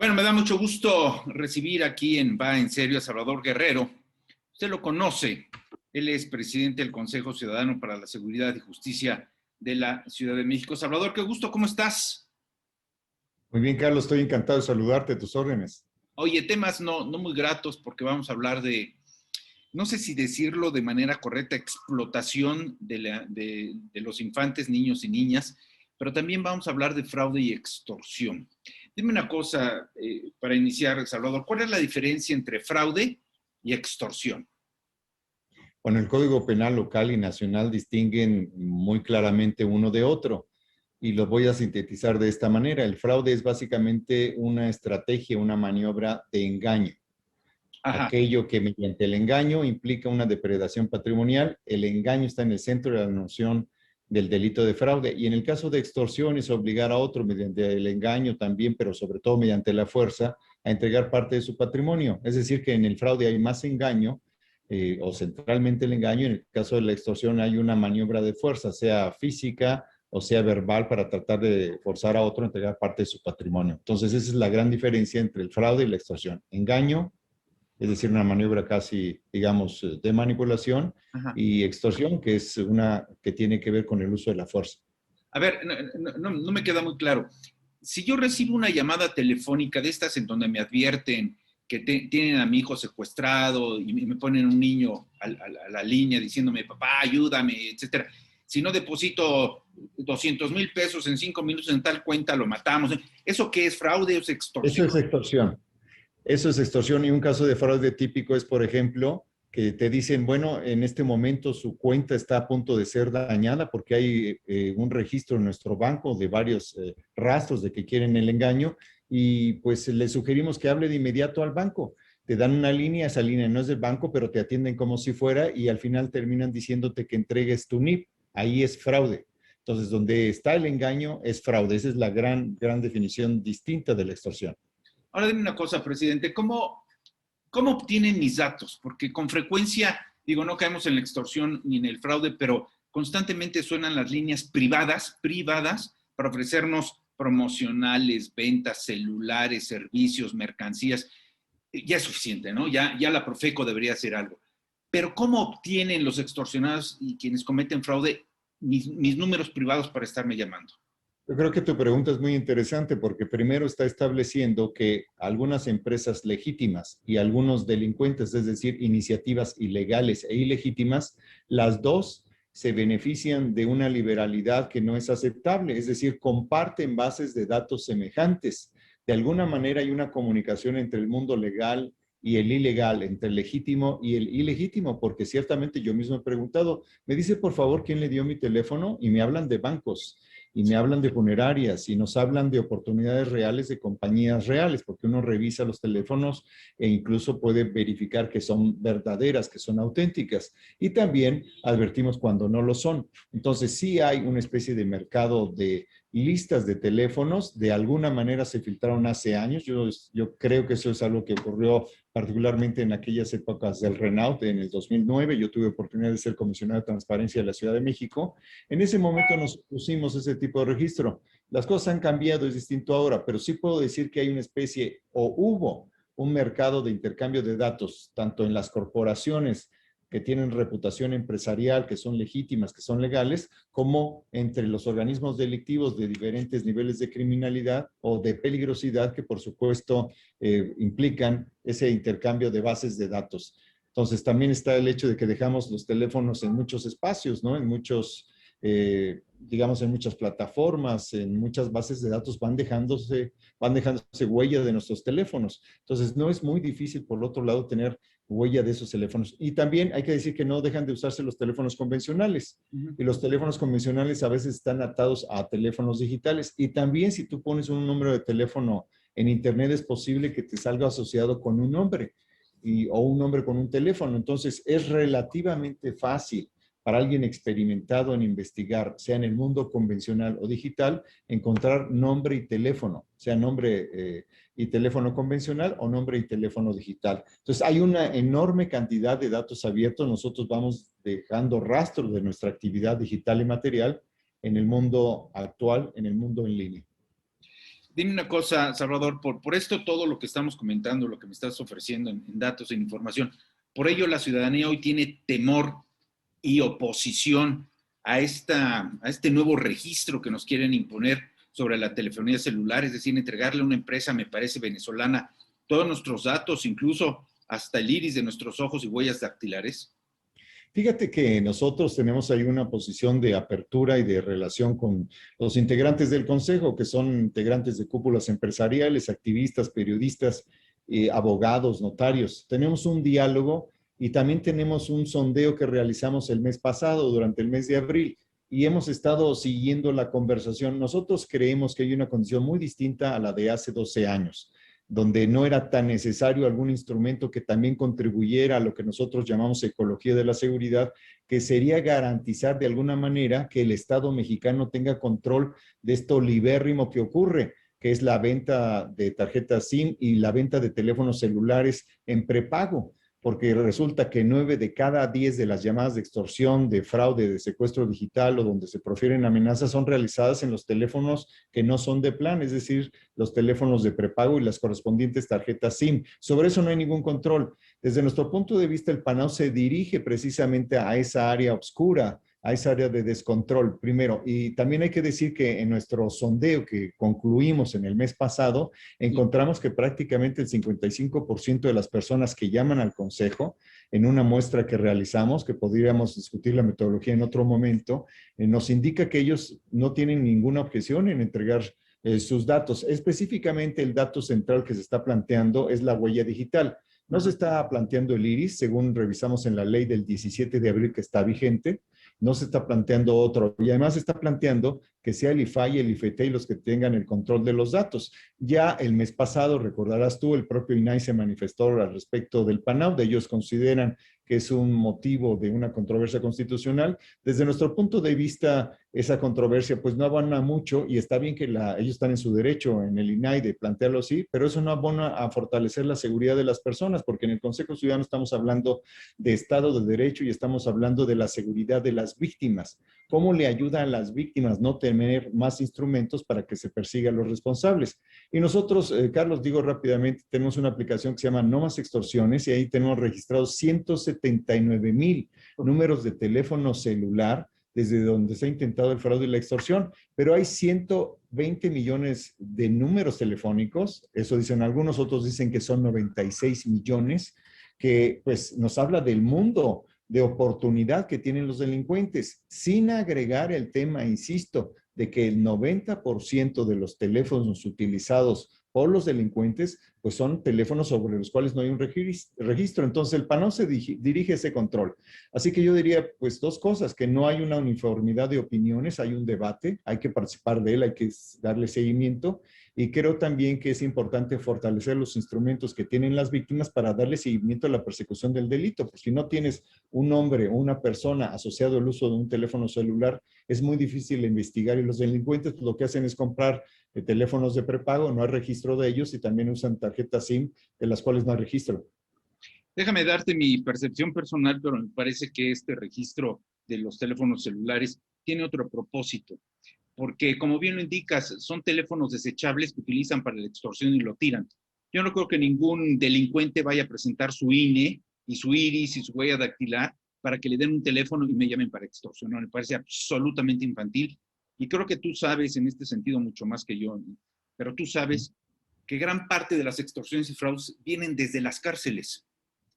Bueno, me da mucho gusto recibir aquí en Va en Serio a Salvador Guerrero. Usted lo conoce. Él es presidente del Consejo Ciudadano para la Seguridad y Justicia de la Ciudad de México. Salvador, qué gusto, ¿cómo estás? Muy bien, Carlos, estoy encantado de saludarte, a tus órdenes. Oye, temas no muy gratos porque vamos a hablar de, no sé si decirlo de manera correcta, explotación de los infantes, niños y niñas, pero también vamos a hablar de fraude y extorsión. Dime una cosa para iniciar, Salvador, ¿cuál es la diferencia entre fraude y extorsión? Bueno, el Código Penal local y nacional distinguen muy claramente uno de otro y lo voy a sintetizar de esta manera. El fraude es básicamente una estrategia, una maniobra de engaño. Ajá, Aquello que mediante el engaño implica una depredación patrimonial, el engaño está en el centro de la noción del delito de fraude. Y en el caso de extorsión es obligar a otro mediante el engaño también, pero sobre todo mediante la fuerza, a entregar parte de su patrimonio. Es decir, que en el fraude hay más engaño o centralmente el engaño. En el caso de la extorsión hay una maniobra de fuerza, sea física o sea verbal, para tratar de forzar a otro a entregar parte de su patrimonio. Entonces, esa es la gran diferencia entre el fraude y la extorsión. Engaño, es decir, una maniobra casi, digamos, de manipulación, ajá. y extorsión, que es una que tiene que ver con el uso de la fuerza. A ver, no me queda muy claro. Si yo recibo una llamada telefónica de estas en donde me advierten que tienen a mi hijo secuestrado y me ponen un niño a la línea diciéndome, papá, ayúdame, etcétera. Si no deposito 200,000 pesos en 5 minutos en tal cuenta, lo matamos. ¿Eso qué es? ¿Fraude o es Eso extorsión? es extorsión. Eso es extorsión, y un caso de fraude típico es, por ejemplo, que te dicen, bueno, en este momento su cuenta está a punto de ser dañada porque hay un registro en nuestro banco de varios rastros de que quieren el engaño, y pues le sugerimos que hable de inmediato al banco. Te dan una línea, esa línea no es del banco, pero te atienden como si fuera, y al final terminan diciéndote que entregues tu NIP. Ahí es fraude. Entonces, donde está el engaño es fraude. Esa es la gran definición distinta de la extorsión. Ahora dime una cosa, presidente, ¿cómo obtienen mis datos? Porque con frecuencia, digo, no caemos en la extorsión ni en el fraude, pero constantemente suenan las líneas privadas, para ofrecernos promocionales, ventas, celulares, servicios, mercancías. Ya es suficiente, ¿no? Ya la Profeco debería hacer algo. Pero ¿cómo obtienen los extorsionados y quienes cometen fraude mis números privados para estarme llamando? Yo creo que tu pregunta es muy interesante, porque primero está estableciendo que algunas empresas legítimas y algunos delincuentes, es decir, iniciativas ilegales e ilegítimas, las dos se benefician de una liberalidad que no es aceptable, es decir, comparten bases de datos semejantes. De alguna manera hay una comunicación entre el mundo legal y el ilegal, entre el legítimo y el ilegítimo, porque ciertamente yo mismo he preguntado, me dice por favor quién le dio mi teléfono, y me hablan de bancos y me hablan de funerarias y nos hablan de oportunidades reales de compañías reales, porque uno revisa los teléfonos e incluso puede verificar que son verdaderas, que son auténticas. Y también advertimos cuando no lo son. Entonces sí hay una especie de mercado de listas de teléfonos. De alguna manera se filtraron hace años. Yo creo que eso es algo que ocurrió particularmente en aquellas épocas del Renault, en el 2009. Yo tuve oportunidad de ser comisionado de transparencia de la Ciudad de México. En ese momento nos pusimos ese tipo de registro. Las cosas han cambiado, es distinto ahora, pero sí puedo decir que hay una especie, o hubo un mercado de intercambio de datos, tanto en las corporaciones que tienen reputación empresarial, que son legítimas, que son legales, como entre los organismos delictivos de diferentes niveles de criminalidad o de peligrosidad, que por supuesto implican ese intercambio de bases de datos. Entonces también está el hecho de que dejamos los teléfonos en muchos espacios, ¿no? En muchos, digamos, en muchas plataformas, en muchas bases de datos van dejándose huella de nuestros teléfonos. Entonces no es muy difícil, por otro lado, tener huella de esos teléfonos. Y también hay que decir que no dejan de usarse los teléfonos convencionales. Uh-huh. Y los teléfonos convencionales a veces están atados a teléfonos digitales. Y también, si tú pones un número de teléfono en Internet, es posible que te salga asociado con un nombre o un nombre con un teléfono. Entonces, es relativamente fácil para alguien experimentado en investigar, sea en el mundo convencional o digital, encontrar nombre y teléfono, sea nombre y teléfono convencional o nombre y teléfono digital. Entonces, hay una enorme cantidad de datos abiertos. Nosotros vamos dejando rastros de nuestra actividad digital y material en el mundo actual, en el mundo en línea. Dime una cosa, Salvador, por esto todo lo que estamos comentando, lo que me estás ofreciendo en datos, en información, por ello la ciudadanía hoy tiene temor y oposición a este nuevo registro que nos quieren imponer sobre la telefonía celular, es decir, entregarle a una empresa, me parece venezolana, todos nuestros datos, incluso hasta el iris de nuestros ojos y huellas dactilares. Fíjate que nosotros tenemos ahí una posición de apertura y de relación con los integrantes del Consejo, que son integrantes de cúpulas empresariales, activistas, periodistas, abogados, notarios. Tenemos un diálogo y también tenemos un sondeo que realizamos el mes pasado, durante el mes de abril, y hemos estado siguiendo la conversación. Nosotros creemos que hay una condición muy distinta a la de hace 12 años, donde no era tan necesario algún instrumento que también contribuyera a lo que nosotros llamamos ecología de la seguridad, que sería garantizar de alguna manera que el Estado mexicano tenga control de esto libérrimo que ocurre, que es la venta de tarjetas SIM y la venta de teléfonos celulares en prepago, porque resulta que 9 de cada 10 de las llamadas de extorsión, de fraude, de secuestro digital o donde se profieren amenazas son realizadas en los teléfonos que no son de plan, es decir, los teléfonos de prepago y las correspondientes tarjetas SIM. Sobre eso no hay ningún control. Desde nuestro punto de vista, el PANAU se dirige precisamente a esa área oscura, a esa área de descontrol, primero. Y también hay que decir que en nuestro sondeo que concluimos en el mes pasado, encontramos que prácticamente el 55% de las personas que llaman al Consejo, en una muestra que realizamos, que podríamos discutir la metodología en otro momento, nos indica que ellos no tienen ninguna objeción en entregar sus datos. Específicamente el dato central que se está planteando es la huella digital. No se está planteando el iris, según revisamos en la ley del 17 de abril que está vigente, no se está planteando otro. Y además se está planteando que sea el IFAI, el IFETEL los que tengan el control de los datos. Ya el mes pasado, recordarás tú, el propio INAI se manifestó al respecto del PANAU. Ellos consideran que es un motivo de una controversia constitucional. Desde nuestro punto de vista, esa controversia pues no abona mucho y está bien que ellos están en su derecho en el INAI de plantearlo así, pero eso no abona a fortalecer la seguridad de las personas, porque en el Consejo Ciudadano estamos hablando de Estado de Derecho y estamos hablando de la seguridad de las víctimas. ¿Cómo le ayuda a las víctimas no tener más instrumentos para que se persiga a los responsables? Y nosotros, Carlos, digo rápidamente, tenemos una aplicación que se llama No Más Extorsiones y ahí tenemos registrados 179,000 números de teléfono celular desde donde se ha intentado el fraude y la extorsión, pero hay 120 millones de números telefónicos, eso dicen algunos, otros dicen que son 96 millones, que pues nos habla del mundo de oportunidad que tienen los delincuentes, sin agregar el tema, insisto, de que el 90% de los teléfonos utilizados por los delincuentes, pues son teléfonos sobre los cuales no hay un registro. Entonces, el PANAU se dirige a ese control. Así que yo diría, pues, dos cosas, que no hay una uniformidad de opiniones, hay un debate, hay que participar de él, hay que darle seguimiento, y creo también que es importante fortalecer los instrumentos que tienen las víctimas para darle seguimiento a la persecución del delito, porque si no tienes un hombre o una persona asociado al uso de un teléfono celular, es muy difícil investigar y los delincuentes pues, lo que hacen es comprar teléfonos de prepago, no hay registro de ellos y también usan tarjetas SIM de las cuales no hay registro. Déjame darte mi percepción personal, pero me parece que este registro de los teléfonos celulares tiene otro propósito, porque como bien lo indicas, son teléfonos desechables que utilizan para la extorsión y lo tiran. Yo no creo que ningún delincuente vaya a presentar su INE y su iris y su huella dactilar para que le den un teléfono y me llamen para extorsionar. Me parece absolutamente infantil. Y creo que tú sabes en este sentido mucho más que yo, pero tú sabes que gran parte de las extorsiones y fraudes vienen desde las cárceles,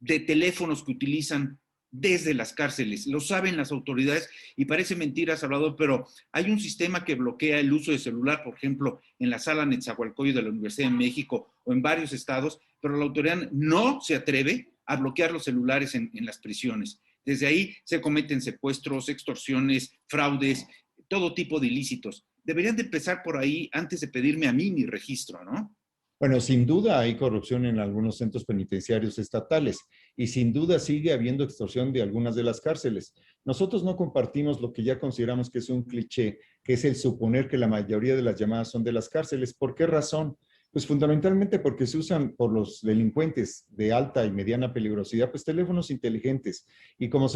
de teléfonos que utilizan desde las cárceles. Lo saben las autoridades y parece mentira, Salvador, pero hay un sistema que bloquea el uso de celular, por ejemplo, en la sala Netzahualcóyotl de la Universidad de México o en varios estados, pero la autoridad no se atreve a bloquear los celulares en las prisiones. Desde ahí se cometen secuestros, extorsiones, fraudes, todo tipo de ilícitos. Deberían de empezar por ahí antes de pedirme a mí mi registro, ¿no? Bueno, sin duda hay corrupción en algunos centros penitenciarios estatales y sin duda sigue habiendo extorsión de algunas de las cárceles. Nosotros no compartimos lo que ya consideramos que es un cliché, que es el suponer que la mayoría de las llamadas son de las cárceles. ¿Por qué razón? Pues fundamentalmente porque se usan por los delincuentes de alta y mediana peligrosidad, pues teléfonos inteligentes. Y como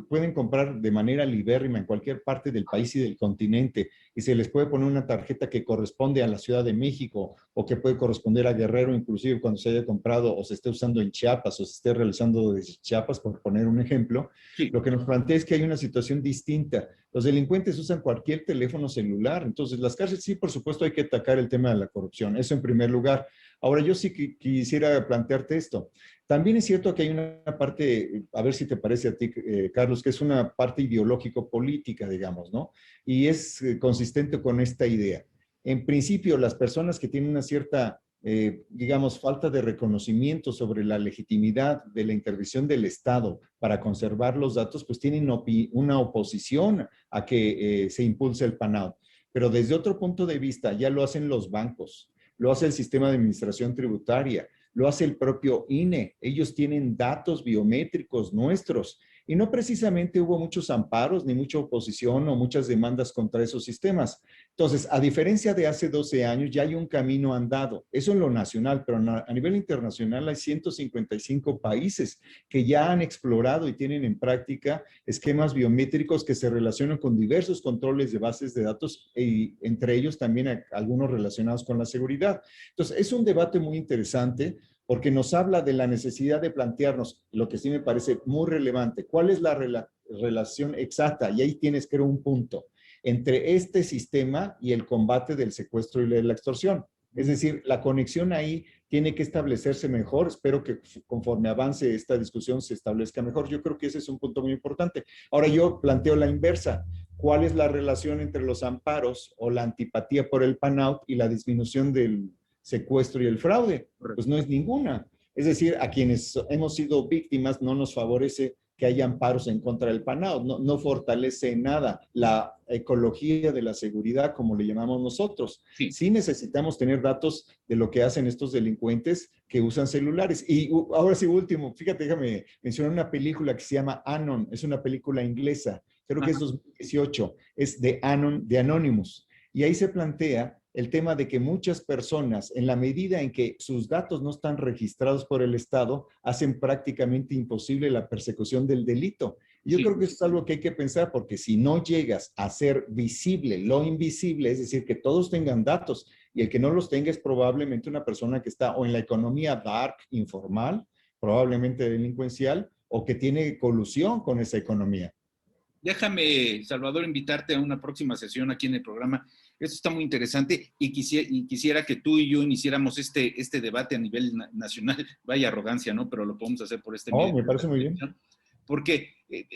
pueden comprar de manera libérrima en cualquier parte del país y del continente, y se les puede poner una tarjeta que corresponde a la Ciudad de México o que puede corresponder a Guerrero, inclusive cuando se haya comprado o se esté usando en Chiapas o se esté realizando desde Chiapas, por poner un ejemplo, Sí. lo que nos plantea es que hay una situación distinta. Los delincuentes usan cualquier teléfono celular, entonces las cárceles sí, por supuesto, hay que atacar el tema de la corrupción, eso en primer lugar. Ahora, yo sí quisiera plantearte esto. También es cierto que hay una parte, a ver si te parece a ti, Carlos, que es una parte ideológico-política, digamos, ¿no? Y es consistente con esta idea. En principio, las personas que tienen una cierta digamos, falta de reconocimiento sobre la legitimidad de la intervención del Estado para conservar los datos, pues tienen una oposición a que se impulse el PAN-Out. Pero desde otro punto de vista, ya lo hacen los bancos, lo hace el sistema de administración tributaria, lo hace el propio INE. Ellos tienen datos biométricos nuestros y no precisamente hubo muchos amparos ni mucha oposición o muchas demandas contra esos sistemas. Entonces, a diferencia de hace 12 años, ya hay un camino andado. Eso en lo nacional, pero a nivel internacional hay 155 países que ya han explorado y tienen en práctica esquemas biométricos que se relacionan con diversos controles de bases de datos y entre ellos también algunos relacionados con la seguridad. Entonces, es un debate muy interesante porque nos habla de la necesidad de plantearnos lo que sí me parece muy relevante. ¿Cuál es la relación exacta? Y ahí tienes, creo, un punto entre este sistema y el combate del secuestro y de la extorsión. Es decir, la conexión ahí tiene que establecerse mejor. Espero que conforme avance esta discusión se establezca mejor. Yo creo que ese es un punto muy importante. Ahora yo planteo la inversa. ¿Cuál es la relación entre los amparos o la antipatía por el PAN-Out y la disminución del secuestro y el fraude? Pues no es ninguna. Es decir, a quienes hemos sido víctimas no nos favorece que haya amparos en contra del PAN-Out, no fortalece en nada la ecología de la seguridad, como le llamamos nosotros. Sí. Sí necesitamos tener datos de lo que hacen estos delincuentes que usan celulares. Y ahora sí, último, fíjate, déjame mencionar una película que se llama Anon, es una película inglesa, creo que es 2018, es de Anon, de Anonymous. Y ahí se plantea el tema de que muchas personas, en la medida en que sus datos no están registrados por el Estado, hacen prácticamente imposible la persecución del delito. Y yo creo que eso es algo que hay que pensar, porque si no llegas a hacer visible lo invisible, es decir, que todos tengan datos, y el que no los tenga es probablemente una persona que está o en la economía dark, informal, probablemente delincuencial, o que tiene colusión con esa economía. Déjame, Salvador, invitarte a una próxima sesión aquí en el programa. Esto está muy interesante y quisiera que tú y yo iniciáramos este debate a nivel nacional. Vaya arrogancia, ¿no? Pero lo podemos hacer por este medio. Me parece muy bien. Porque,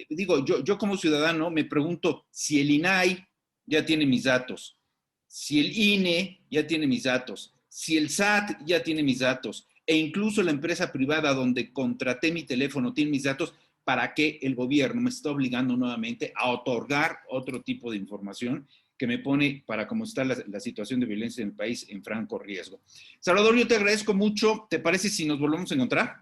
digo, yo como ciudadano me pregunto si el INAI ya tiene mis datos, si el INE ya tiene mis datos, si el SAT ya tiene mis datos, e incluso la empresa privada donde contraté mi teléfono tiene mis datos, ¿para qué el gobierno me está obligando nuevamente a otorgar otro tipo de información que me pone, para cómo está la situación de violencia en el país, en franco riesgo? Salvador, yo te agradezco mucho. ¿Te parece si nos volvemos a encontrar?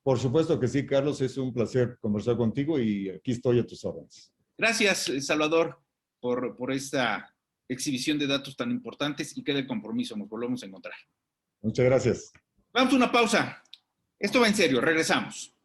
Por supuesto que sí, Carlos. Es un placer conversar contigo y aquí estoy a tus órdenes. Gracias, Salvador, por esta exhibición de datos tan importantes y queda el compromiso. Nos volvemos a encontrar. Muchas gracias. Vamos a una pausa. Esto va en serio. Regresamos.